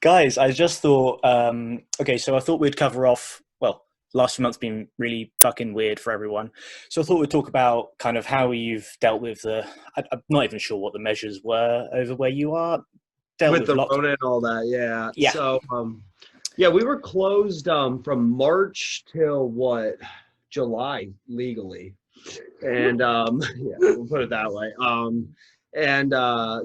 Guys, I just thought, okay, so I thought we'd cover off, well, last few months been really fucking weird for everyone. So I thought we'd talk about kind of how you've dealt with I'm not even sure what the measures were over where you are, dealt With with the lockdown. Rona and all that, yeah. Yeah. Yeah, we were closed from March till what, July legally, and yeah, we'll put it that way.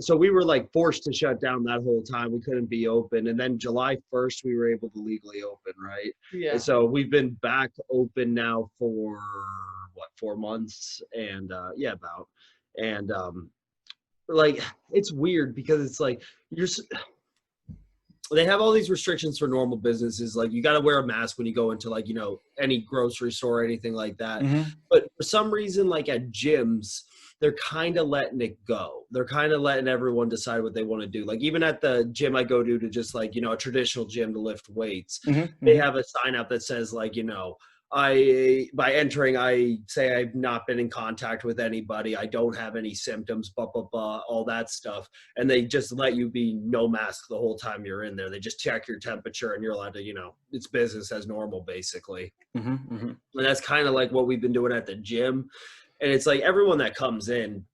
So we were like forced to shut down that whole time. We couldn't be open, and then July 1st we were able to legally open, right? Yeah. And so we've been back open now for what, 4 months, and yeah, about, and like it's weird because it's like they have all these restrictions for normal businesses. Like you got to wear a mask when you go into like, any grocery store or anything like that. Mm-hmm. But for some reason, like at gyms, they're kind of letting it go. They're kind of letting everyone decide what they want to do. Like even at the gym I go to just like, a traditional gym to lift weights, Mm-hmm. they have a sign up that says like, by entering, I say I've not been in contact with anybody. I don't have any symptoms, blah, blah, blah, all that stuff. And they just let you be no mask the whole time you're in there. They just check your temperature and you're allowed to, it's business as normal, basically. Mm-hmm. Mm-hmm. And that's kind of like what we've been doing at the gym. And it's like everyone that comes in,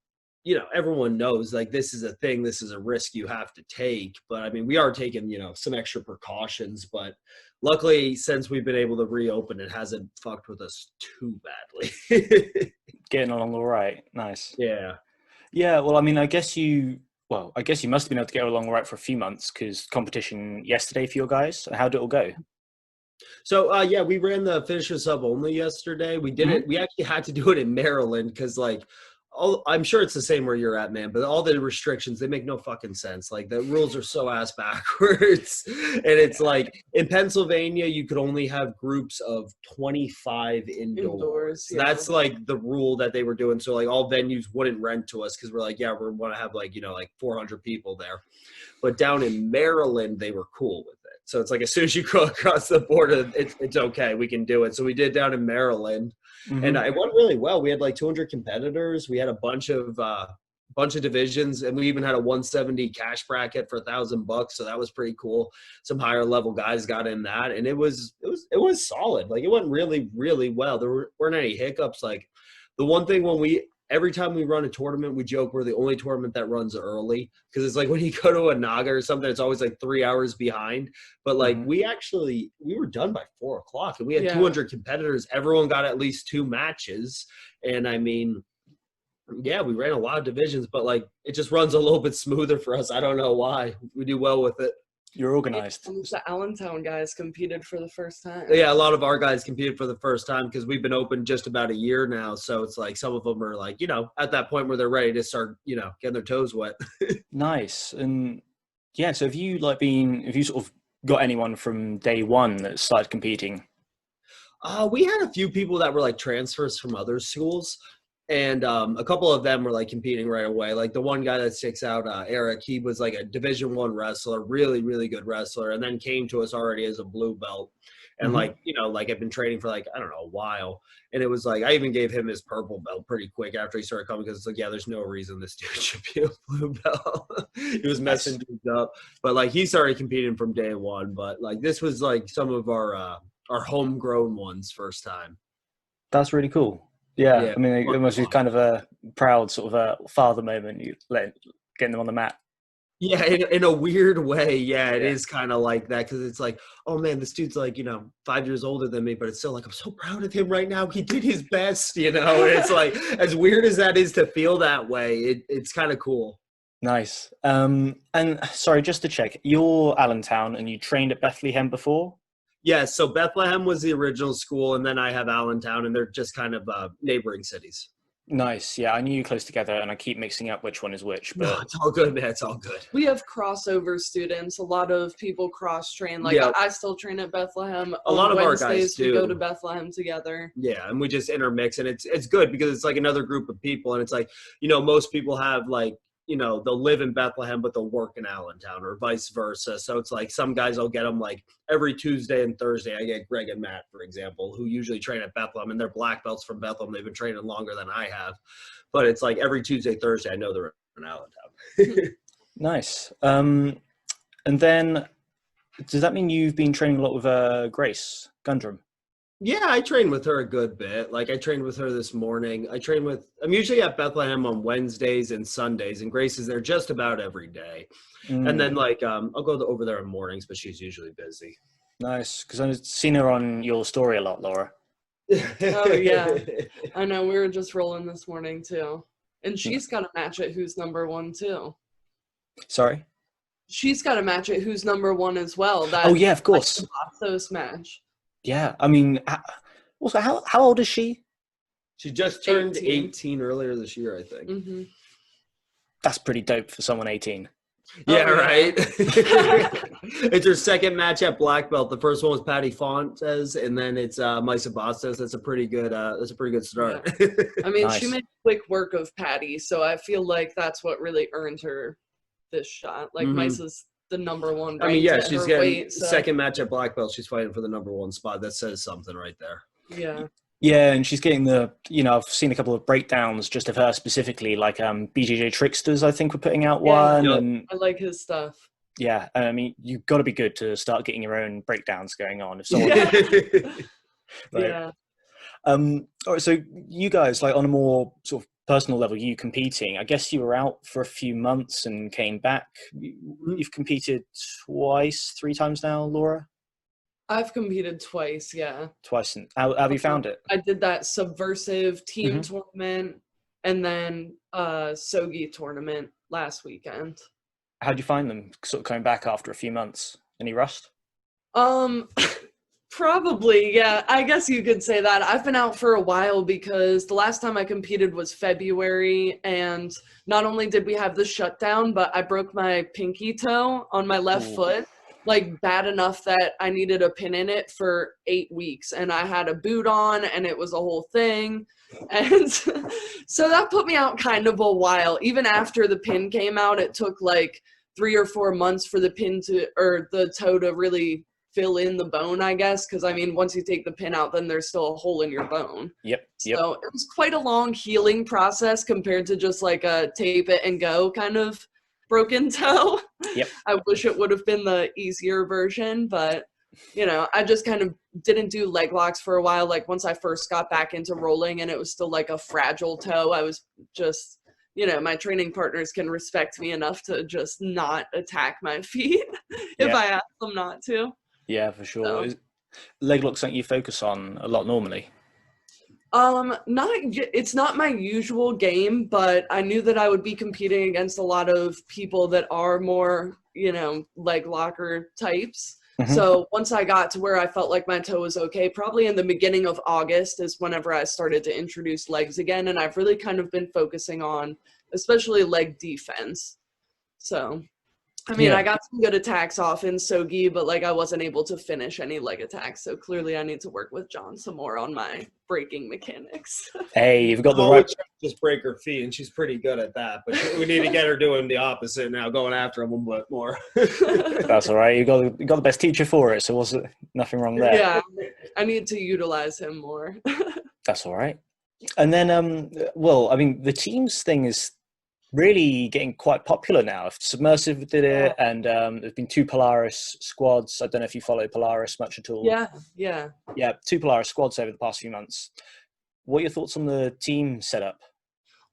everyone knows like this is a thing, this is a risk you have to take. But I mean, we are taking, some extra precautions, but luckily since we've been able to reopen, it hasn't fucked with us too badly. Getting along all right. Nice. Yeah. Yeah, well, I mean, I guess you must have been able to get along all right for a few months because competition yesterday for your guys. How did it all go? So, yeah, we ran the finisher sub only yesterday. We did it. We actually had to do it in Maryland because, like, I'm sure it's the same where you're at, man, but all the restrictions, they make no fucking sense. Like, the rules are so ass backwards. And it's like, in Pennsylvania, you could only have groups of 25 indoors. So that's, like, the rule that they were doing. So, like, all venues wouldn't rent to us because we're like, yeah, we want to have, like, like 400 people there. But down in Maryland, they were cool with it. So it's like as soon as you go across the border, it's okay. We can do it. So we did down in Maryland, and it went really well. We had like 200 competitors. We had a bunch of divisions, and we even had a 170 cash bracket for $1,000. So that was pretty cool. Some higher level guys got in that, and it was solid. Like it went really, really well. There weren't any hiccups. Like the one thing every time we run a tournament, we joke we're the only tournament that runs early because it's like when you go to a Naga or something, it's always like 3 hours behind. But like we were done by 4:00 and we had 200 competitors. Everyone got at least 2 matches. And I mean, yeah, we ran a lot of divisions, but like it just runs a little bit smoother for us. I don't know why. We do well with it. You're organized. The Allentown guys competed for the first time. Yeah, a lot of our guys competed for the first time because we've been open just about a year now. So it's like some of them are like, at that point where they're ready to start, getting their toes wet. Nice. And yeah, so have you sort of got anyone from day one that started competing? We had a few people that were like transfers from other schools. And a couple of them were like competing right away. Like the one guy that sticks out, Eric, he was like a Division I wrestler, really, really good wrestler, and then came to us already as a blue belt. And like, like I've been training for like, I don't know, a while. And it was like, I even gave him his purple belt pretty quick after he started coming because it's like, yeah, there's no reason this dude should be a blue belt. He was messing dudes up. But like he started competing from day one. But like this was like some of our homegrown ones first time. That's really cool. Yeah, I mean, it must be kind of a proud sort of a father moment, getting them on the mat. Yeah, in a weird way, yeah, it is kind of like that because it's like, oh man, this dude's like, 5 years older than me, but it's still like, I'm so proud of him right now. He did his best, And it's like, as weird as that is to feel that way, it's kind of cool. Nice. And sorry, just to check, you're Allentown and you trained at Bethlehem before? Yeah, so Bethlehem was the original school, and then I have Allentown, and they're just kind of neighboring cities. Nice. Yeah, I knew you close together, and I keep mixing up which one is which. But no, it's all good, man. It's all good. We have crossover students. A lot of people cross-train. Like, I still train at Bethlehem. A lot of Wednesdays, our guys, too. We go to Bethlehem together. Yeah, and we just intermix, and it's good because it's like another group of people, and it's like, most people have, like, they'll live in Bethlehem, but they'll work in Allentown or vice versa. So it's like some guys will get them like every Tuesday and Thursday. I get Greg and Matt, for example, who usually train at Bethlehem, and they're black belts from Bethlehem. They've been training longer than I have. But it's like every Tuesday, Thursday, I know they're in Allentown. Nice. And then Does that mean you've been training a lot with Grace Gundrum? Yeah, I train with her a good bit. Like I trained with her this morning. I'm usually at Bethlehem on Wednesdays and Sundays, and Grace is there just about every day. And then like I'll go over there in mornings, but she's usually busy. Nice, because I've seen her on your story a lot, Laura. Oh yeah, I know. We were just rolling this morning too, and she's got a match at Who's Number One too. Sorry. She's got a match at Who's Number One as well. Oh yeah, of course. Bastos match. Yeah, I mean, also, how old is she? She just turned 18 earlier this year, I think. Mm-hmm. That's pretty dope for someone 18. Yeah, right. It's her second match at black belt. The first one was Patty Fontes, and then it's Misa Bastos. That's a pretty good. That's a pretty good start. Yeah. I mean, Nice. She made quick work of Patty, so I feel like that's what really earned her this shot. Like Misa's the number one. I mean, yeah, she's getting weight, so. second match at black belt. She's fighting for the number one spot. That says something right there. Yeah. Yeah, and she's getting I've seen a couple of breakdowns just of her specifically, like BJJ Tricksters, I think, were putting out one. Yeah, and I like his stuff. Yeah, I mean, you've got to be good to start getting your own breakdowns going on. If someone, Yeah. All right, so you guys, like on a more sort of personal level, you competing. I guess you were out for a few months and came back. You've competed twice, 3 times now, Laura? I've competed twice, yeah. Twice. And how have you found it? I did that Subversive team tournament and then Sogi tournament last weekend. How'd you find them sort of coming back after a few months? Any rust? Probably, yeah. I guess you could say that. I've been out for a while because the last time I competed was February, and not only did we have the shutdown, but I broke my pinky toe on my left foot, like bad enough that I needed a pin in it for 8 weeks, and I had a boot on, and it was a whole thing. And so that put me out kind of a while. Even after the pin came out, it took like 3 or 4 months for the the toe to really fill in the bone, I guess, because I mean, once you take the pin out, then there's still a hole in your bone. Yep. So it was quite a long healing process compared to just like a tape it and go kind of broken toe. Yep. I wish it would have been the easier version, but I just kind of didn't do leg locks for a while. Like once I first got back into rolling and it was still like a fragile toe, I was just, my training partners can respect me enough to just not attack my feet if I ask them not to. Yeah, for sure. So. Leg lock's something you focus on a lot normally? It's not my usual game, but I knew that I would be competing against a lot of people that are more, leg locker types. So once I got to where I felt like my toe was okay, probably in the beginning of August is whenever I started to introduce legs again. And I've really kind of been focusing on, especially leg defense. So, I mean, I got some good attacks off in Sogi, but like I wasn't able to finish any leg attacks. So clearly I need to work with John some more on my breaking mechanics. Hey, you've got the right. Just break her feet, and she's pretty good at that. But we need to get her doing the opposite now, going after him a bit more. That's all right. You got the best teacher for it, so was nothing wrong there. Yeah, I need to utilize him more. That's all right. And then, I mean, the teams thing is really getting quite popular now. Subversive did it, and there's been 2 Polaris squads. I don't know if you follow Polaris much at all. Yeah. 2 Polaris squads over the past few months. What are your thoughts on the team setup?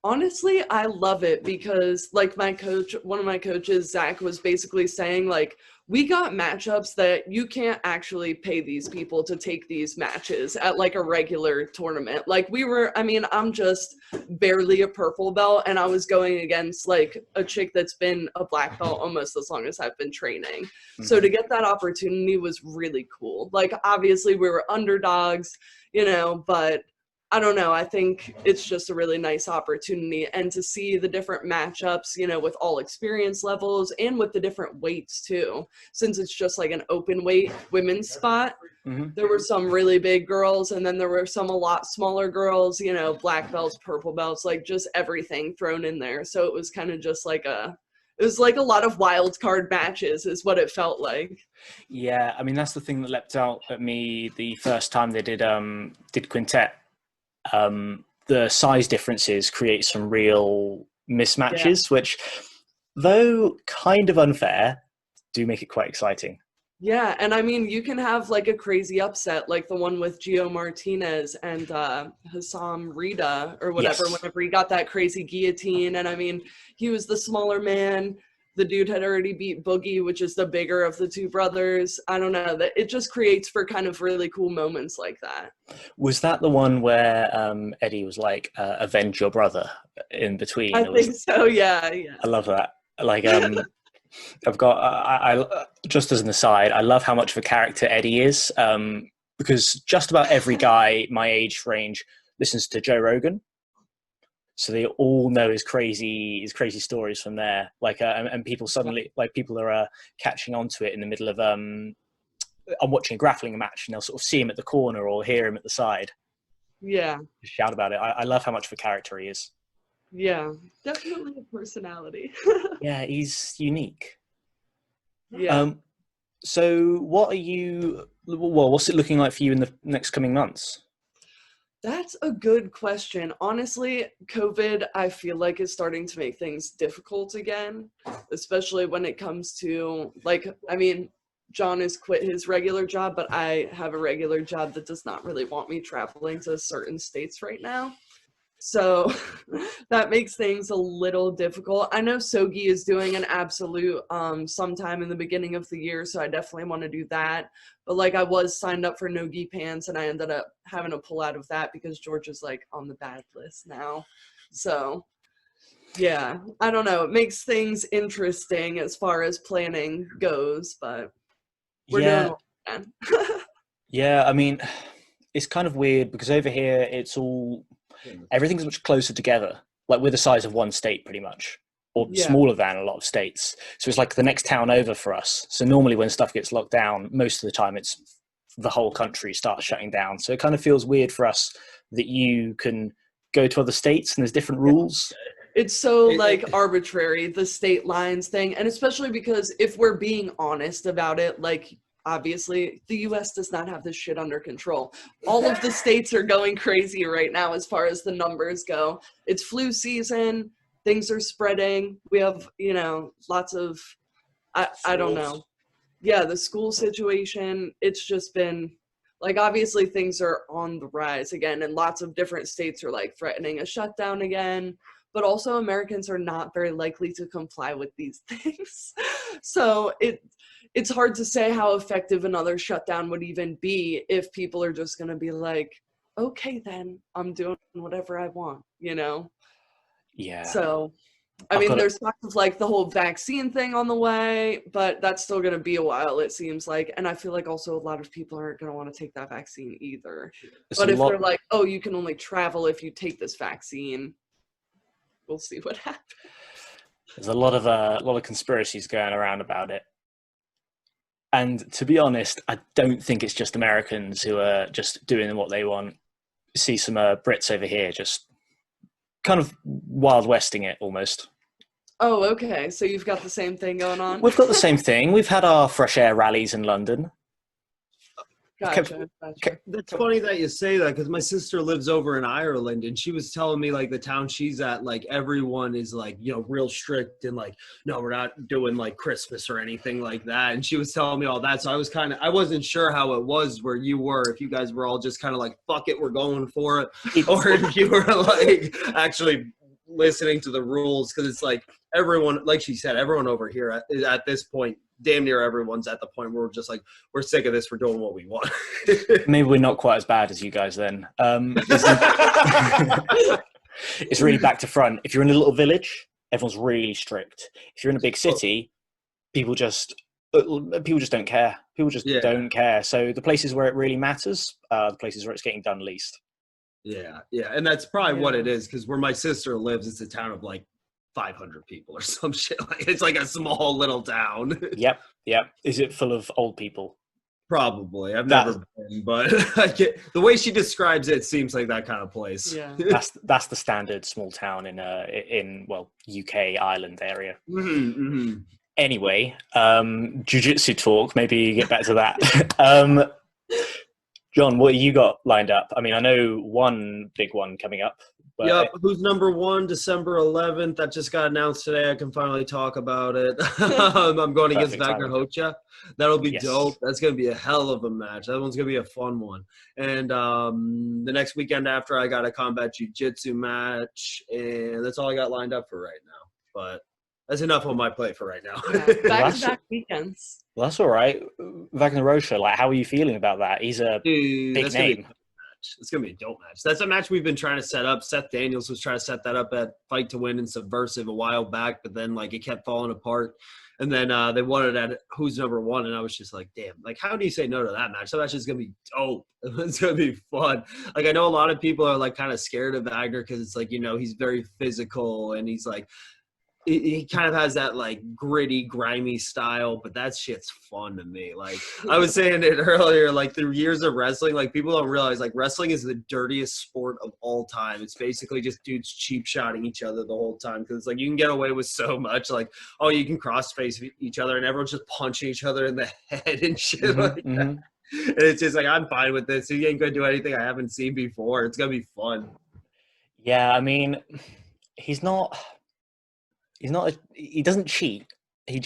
Honestly, I love it because like one of my coaches, Zach, was basically saying like, we got matchups that you can't actually pay these people to take these matches at like a regular tournament. Like I'm just barely a purple belt, and I was going against like a chick that's been a black belt almost as long as I've been training. So to get that opportunity was really cool. Like obviously we were underdogs, but I don't know. I think it's just a really nice opportunity, and to see the different matchups, with all experience levels and with the different weights too, since it's just like an open weight women's spot. There were some really big girls, and then there were some a lot smaller girls, black belts, purple belts, like just everything thrown in there. So it was kind of just like it was like a lot of wild card matches is what it felt like. Yeah. I mean, that's the thing that leapt out at me the first time they did quintet. The size differences create some real mismatches, which, though kind of unfair, do make it quite exciting. Yeah, and I mean, you can have like a crazy upset, like the one with Gio Martinez and Hassam Rida or whatever, Yes. whenever he got that crazy guillotine. And I mean, he was the smaller man. The dude had already beat Boogie, which is the bigger of the two brothers. I don't know, that it just creates for kind of really cool moments like that. Was that the one where Eddie was like, avenge your brother in between? I think so, yeah. I love that. Like, I've got, I just as an aside, I love how much of a character Eddie is, because just about every guy my age range listens to Joe Rogan. So they all know his crazy stories from there. Like, and people suddenly, like, people are catching on to it in the middle of, I'm watching a grappling match and they'll sort of see him at the corner or hear him at the side. Yeah. Just shout about it. I love how much of a character he is. Yeah, definitely a personality. Yeah, he's unique. Yeah. So what's it looking like for you in the next coming months? That's a good question. Honestly, COVID, I feel like is starting to make things difficult again, especially when it comes to, like, I mean, John has quit his regular job, but I have a regular job that does not really want me traveling to certain states right now. So that makes things a little difficult. I know Sogi is doing an absolute sometime in the beginning of the year, so I definitely want to do that. But like I was signed up for No Gi Pants and I ended up having to pull out of that because George is like on the bad list now. So yeah, I don't know. It makes things interesting as far as planning goes, but we're doing what we can. Yeah, I mean, it's kind of weird because over here everything's much closer together. Like we're the size of one state pretty much, or smaller than a lot of states. So it's like the next town over for us. So normally when stuff gets locked down, most of the time it's the whole country starts shutting down. So it kind of feels weird for us that you can go to other states and there's different rules. It's so like arbitrary, the state lines thing. And especially because if we're being honest about it, like obviously the US does not have this shit under control. All of the states are going crazy right now as far as the numbers go. It's flu season, things are spreading. We have, lots of, I don't know. Yeah, the school situation, it's just been like, obviously things are on the rise again, and lots of different states are like threatening a shutdown again. But also Americans are not very likely to comply with these things. So it's hard to say how effective another shutdown would even be if people are just going to be like, okay, then I'm doing whatever I want, Yeah. So, I mean, there's talk of like the whole vaccine thing on the way, but that's still going to be a while, it seems like. And I feel like also a lot of people aren't going to want to take that vaccine either. But if they're like, oh, you can only travel if you take this vaccine, we'll see what happens. There's a lot of conspiracies going around about it. And to be honest, I don't think it's just Americans who are just doing what they want. See some Brits over here just kind of Wild Westing it almost. Oh, okay. So you've got the same thing going on? We've got the same thing. We've had our fresh air rallies in London. Gotcha. That's funny that you say that because my sister lives over in Ireland and she was telling me like the town she's at, like everyone is like, real strict and like, no, we're not doing like Christmas or anything like that. And she was telling me all that. So I wasn't sure how it was where you were, if you guys were all just kind of like, fuck it, we're going for it. Or if you were like actually listening to the rules. Cause it's like everyone, like she said, everyone over here at this point, damn near everyone's at the point where we're just like, we're sick of this, we're doing what we want. Maybe we're not quite as bad as you guys then. It's really back to front. If you're in a little village, everyone's really strict. If you're in a big city, people just don't care. People just don't care. So the places where it really matters are the places where it's getting done least. Yeah. And that's probably what it is, because where my sister lives, it's a town of like 500 people or some shit. Like it's like a small little town. Yep. Is it full of old people? Probably. I've never been, but the way she describes it seems like that kind of place. Yeah. That's the standard small town in UK Ireland area. Mm-hmm, mm-hmm. Anyway, jiu-jitsu talk. Maybe get back to that. John, what you got lined up? I mean, I know one big one coming up, But yep. Who's number one? December 11th. That just got announced today. I can finally talk about it. I'm going against Vagner Rocha. That'll be dope. That's going to be a hell of a match. That one's going to be a fun one. And the next weekend after, I got a Combat Jiu Jitsu match. And that's all I got lined up for right now. But that's enough on my plate for right now. Back-to-back weekends. Well, that's all right. Vagner Rocha, like, how are you feeling about that? He's a big name. It's going to be a dope match. That's a match we've been trying to set up. Seth Daniels was trying to set that up at Fight to Win and Subversive a while back, but then, like, it kept falling apart. And then they wanted at Who's Number One, and I was just like, damn, like, how do you say no to that match? That match is going to be dope. It's going to be fun. Like, I know a lot of people are, like, kind of scared of Vagner because it's like, you know, he's very physical, and he's, like, he kind of has that, like, gritty, grimy style, but that shit's fun to me. Like, I was saying it earlier, like, through years of wrestling, like, people don't realize, like, wrestling is the dirtiest sport of all time. It's basically just dudes cheap-shotting each other the whole time because it's like you can get away with so much. Like, oh, you can cross-face each other, and everyone's just punching each other in the head and shit like that. And it's just like, I'm fine with this. He ain't going to do anything I haven't seen before. It's going to be fun. Yeah, I mean, he doesn't cheat. He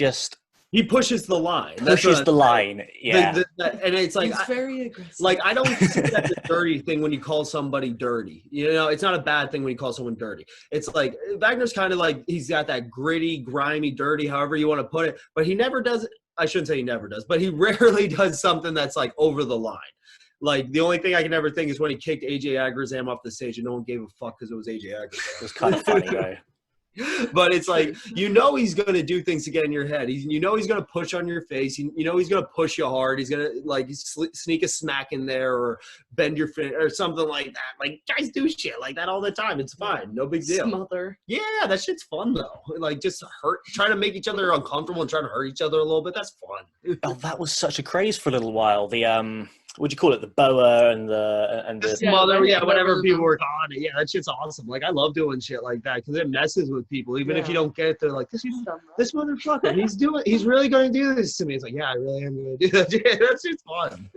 pushes the line. Pushes the line. Yeah. And it's like, he's very aggressive. Like, I don't see that as a dirty thing when you call somebody dirty. You know, it's not a bad thing when you call someone dirty. It's like, Wagner's kind of like, he's got that gritty, grimy, dirty, however you want to put it, but he never does, I shouldn't say he never does, but he rarely does something that's like over the line. Like, the only thing I can ever think is when he kicked AJ Agrazam off the stage and no one gave a fuck because it was AJ Agrazam. It was kind of funny, though. But it's like, you know, he's going to do things to get in your head. You know he's going to push on your face. You know he's going to push you hard. He's going to, like, sneak a smack in there or bend your fin or something like that. Like, guys do shit like that all the time. It's fine. No big deal. Smother. Yeah, that shit's fun, though. Like, just trying to make each other uncomfortable and trying to hurt each other a little bit. That's fun. Oh, that was such a craze for a little while. The what do you call it? The boa and the smother, whatever people were calling it. Yeah, that shit's awesome. Like, I love doing shit like that because it messes with people. Even if you don't get it, they're like, this motherfucker, he's really going to do this to me. It's like, yeah, I really am going to do that. Yeah, that's just fun.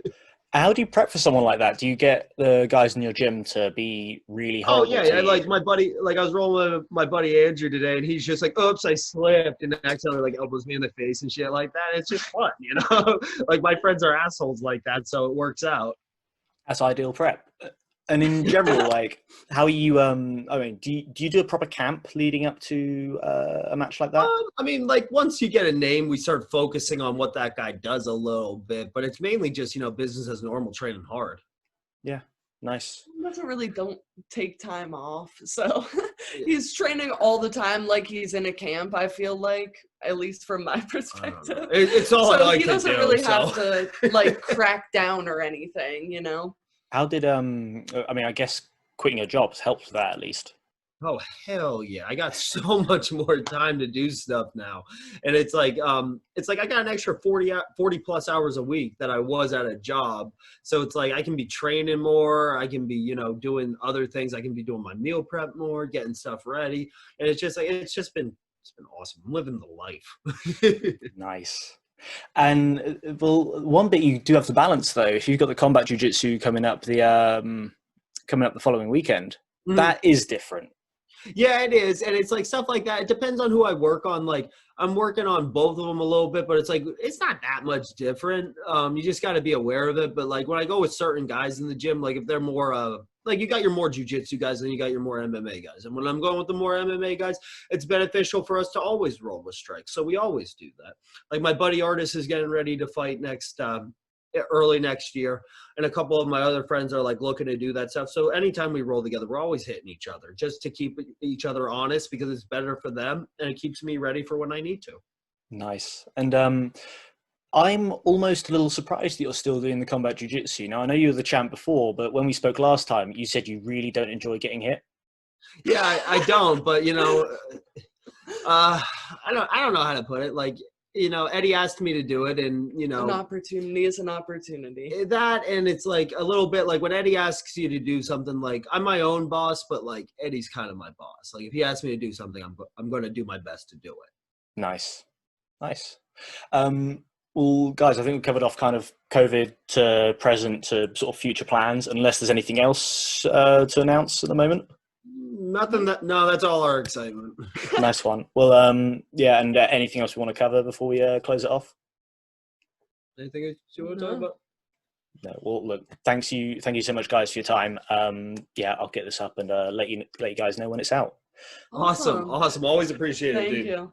How do you prep for someone like that? Do you get the guys in your gym to be really hard? Oh, yeah. Like, my buddy, like, I was rolling with my buddy Andrew today, and he's just like, oops, I slipped. And accidentally, like, elbows me in the face and shit like that. It's just fun, you know? Like, my friends are assholes like that, so it works out. That's ideal prep. And in general, like, how are you, I mean, do you do a proper camp leading up to a match like that? I mean, like, once you get a name, we start focusing on what that guy does a little bit, but it's mainly just, you know, business as normal, training hard. Yeah, nice. Don't take time off, so he's training all the time like he's in a camp, I feel like, at least from my perspective. It's all so I like he to doesn't do, really have to, like, crack down or anything, you know? How did, I mean, I guess quitting your jobs helps with that at least. Oh, hell yeah. I got so much more time to do stuff now. And it's like I got an extra 40 plus hours a week that I was at a job. So it's like I can be training more. I can be, you know, doing other things. I can be doing my meal prep more, getting stuff ready. And it's just like, it's been awesome. I'm living the life. Nice. And well, one bit you do have to balance though, if you've got the Combat Jiu Jitsu coming up the following weekend, that is different. Yeah, it is. And it's like stuff like that. It depends on who I work on. Like, I'm working on both of them a little bit, but it's like, it's not that much different. You just got to be aware of it. But like when I go with certain guys in the gym, like if they're more, like you got your more jiu-jitsu guys and you got your more MMA guys. And when I'm going with the more MMA guys, it's beneficial for us to always roll with strikes. So we always do that. Like my buddy Artis is getting ready to fight early next year. And a couple of my other friends are like looking to do that stuff. So anytime we roll together, we're always hitting each other just to keep each other honest because it's better for them and it keeps me ready for when I need to. Nice. And I'm almost a little surprised that you're still doing the Combat Jiu Jitsu. Now, I know you were the champ before, but when we spoke last time, you said you really don't enjoy getting hit. Yeah, I don't, but you know, I don't know how to put it. Like, you know, Eddie asked me to do it and, you know. An opportunity is an opportunity. That, and it's like a little bit like when Eddie asks you to do something, like I'm my own boss, but like Eddie's kind of my boss. Like if he asks me to do something, I'm going to do my best to do it. Nice. Well, guys, I think we covered off kind of COVID to present to sort of future plans, unless there's anything else to announce at the moment. Nothing that. No, that's all our excitement. Nice one. Well, yeah, and anything else we want to cover before we close it off? Anything you want to talk about? No. Well, look, thank you so much, guys, for your time. Yeah, I'll get this up and let you guys know when it's out. Awesome. Always appreciate it, Thank dude. you.